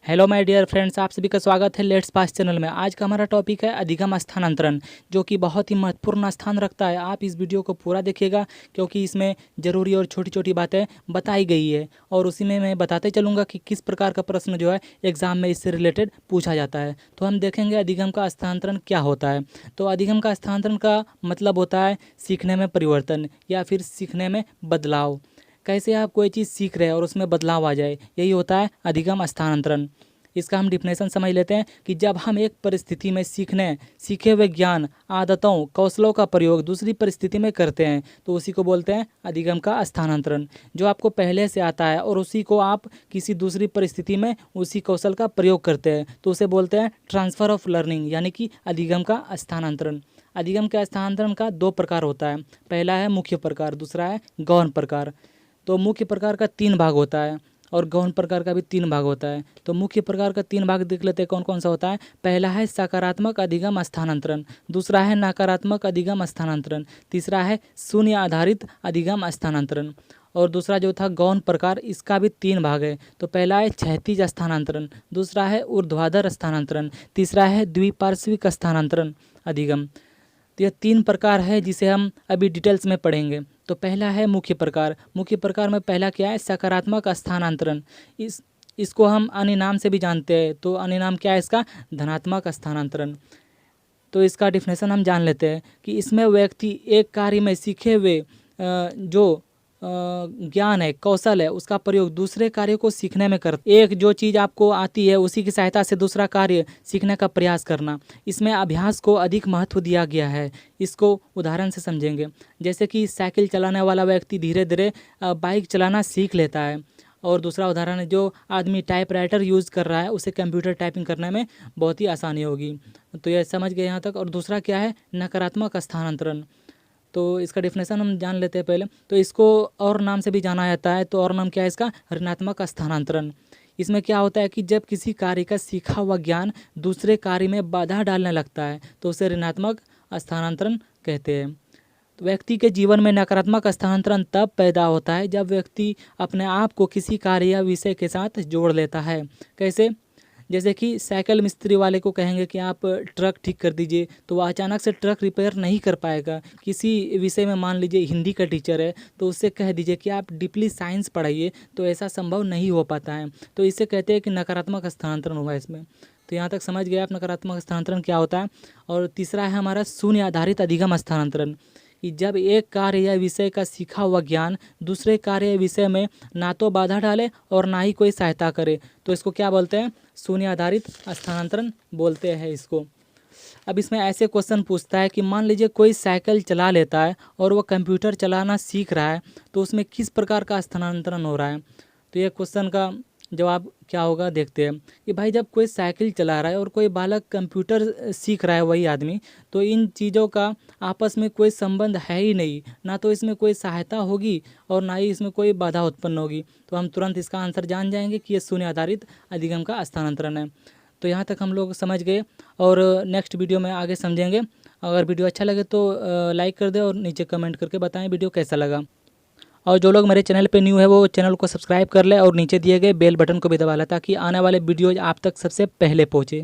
Hello my dear friends, आप सभी का स्वागत है लेट्स पास चैनल में। आज का हमारा टॉपिक है अधिगम स्थानांतरण, जो कि बहुत ही महत्वपूर्ण स्थान रखता है। आप इस वीडियो को पूरा देखिएगा क्योंकि इसमें ज़रूरी और छोटी छोटी बातें बताई गई है और उसी में मैं बताते चलूँगा कि किस प्रकार का प्रश्न जो है एग्ज़ाम में इससे रिलेटेड पूछा जाता है। तो हम देखेंगे अधिगम का स्थानांतरण क्या होता है। तो अधिगम का स्थानांतरण का मतलब होता है सीखने में परिवर्तन या फिर सीखने में बदलाव। कैसे आप कोई चीज़ सीख रहे हैं और उसमें बदलाव आ जाए, यही होता है अधिगम स्थानांतरण। इसका हम डिफिनेशन समझ लेते हैं कि जब हम एक परिस्थिति में सीखे हुए ज्ञान, आदतों, कौशलों का प्रयोग दूसरी परिस्थिति में करते हैं तो उसी को बोलते हैं अधिगम का स्थानांतरण। जो आपको पहले से आता है और उसी को आप किसी दूसरी परिस्थिति में उसी कौशल का प्रयोग करते हैं तो उसे बोलते हैं ट्रांसफ़र ऑफ लर्निंग, यानी कि अधिगम का स्थानांतरण। अधिगम के स्थानांतरण का दो प्रकार होता है। पहला है मुख्य प्रकार, दूसरा है गौण प्रकार। तो मुख्य प्रकार का 3 भाग होता है और गौण प्रकार का भी 3 भाग होता है। तो मुख्य प्रकार का 3 भाग देख लेते हैं कौन कौन सा होता है। पहला है सकारात्मक अधिगम स्थानांतरण, दूसरा है नकारात्मक अधिगम स्थानांतरण, तीसरा है शून्य आधारित अधिगम स्थानांतरण। और दूसरा जो था गौण प्रकार, इसका भी 3 भाग है। तो पहला है क्षैतिज स्थानांतरण, दूसरा है ऊर्ध्वाधर स्थानांतरण, तीसरा है द्विपार्श्विक स्थानांतरण अधिगम। तो यह 3 प्रकार है जिसे हम अभी डिटेल्स में पढ़ेंगे। तो पहला है मुख्य प्रकार। मुख्य प्रकार में पहला क्या है, सकारात्मक स्थानांतरण। इसको हम अन्य नाम से भी जानते हैं। तो अन्य नाम क्या है इसका, धनात्मक स्थानांतरण। तो इसका डिफिनेशन हम जान लेते हैं कि इसमें व्यक्ति एक कार्य में सीखे हुए जो ज्ञान है, कौशल है, उसका प्रयोग दूसरे कार्य को सीखने में करते। एक जो चीज़ आपको आती है उसी की सहायता से दूसरा कार्य सीखने का प्रयास करना, इसमें अभ्यास को अधिक महत्व दिया गया है। इसको उदाहरण से समझेंगे। जैसे कि साइकिल चलाने वाला व्यक्ति धीरे धीरे बाइक चलाना सीख लेता है। और दूसरा उदाहरण है, जो आदमी टाइपराइटर यूज़ कर रहा है उसे कंप्यूटर टाइपिंग करने में बहुत ही आसानी होगी। तो यह समझ गए यहाँ तक। और दूसरा क्या है, नकारात्मक स्थानांतरण। तो इसका डिफिनेशन हम जान लेते हैं पहले। तो इसको और नाम से भी जाना जाता है। तो और नाम क्या है इसका, ऋणात्मक स्थानांतरण। इसमें क्या होता है कि जब किसी कार्य का सीखा हुआ ज्ञान दूसरे कार्य में बाधा डालने लगता है तो उसे ऋणात्मक स्थानांतरण कहते हैं। तो व्यक्ति के जीवन में नकारात्मक स्थानांतरण तब पैदा होता है जब व्यक्ति अपने आप को किसी कार्य या विषय के साथ जोड़ लेता है। कैसे, जैसे कि साइकिल मिस्त्री वाले को कहेंगे कि आप ट्रक ठीक कर दीजिए तो वह अचानक से ट्रक रिपेयर नहीं कर पाएगा। किसी विषय में मान लीजिए हिंदी का टीचर है तो उससे कह दीजिए कि आप डीपली साइंस पढ़ाइए, तो ऐसा संभव नहीं हो पाता है। तो इसे कहते हैं कि नकारात्मक स्थानांतरण हुआ इसमें। तो यहाँ तक समझ गए आप नकारात्मक स्थानांतरण क्या होता है। और तीसरा है हमारा शून्य आधारित अधिगम स्थानांतरण, कि जब एक कार्य या विषय का सीखा हुआ ज्ञान दूसरे कार्य या विषय में ना तो बाधा डाले और ना ही कोई सहायता करे तो इसको क्या बोलते हैं, शून्य आधारित स्थानांतरण बोलते हैं इसको। अब इसमें ऐसे क्वेश्चन पूछता है कि मान लीजिए कोई साइकिल चला लेता है और वह कंप्यूटर चलाना सीख रहा है तो उसमें किस प्रकार का स्थानांतरण हो रहा है। तो ये क्वेश्चन का जवाब क्या होगा देखते हैं कि भाई जब कोई साइकिल चला रहा है और कोई बालक कंप्यूटर सीख रहा है वही आदमी, तो इन चीज़ों का आपस में कोई संबंध है ही नहीं, ना तो इसमें कोई सहायता होगी और ना ही इसमें कोई बाधा उत्पन्न होगी। तो हम तुरंत इसका आंसर जान जाएंगे कि ये शून्य आधारित अधिगम का स्थानांतरण है। तो यहाँ तक हम लोग समझ गए और नेक्स्ट वीडियो में आगे समझेंगे। अगर वीडियो अच्छा लगे तो लाइक कर दे और नीचे कमेंट करके बताएं वीडियो कैसा लगा। और जो लोग मेरे चैनल पे न्यू है वो चैनल को सब्सक्राइब कर ले और नीचे दिए गए बेल बटन को भी दबा लें ताकि आने वाले वीडियोज आप तक सबसे पहले पहुँचे।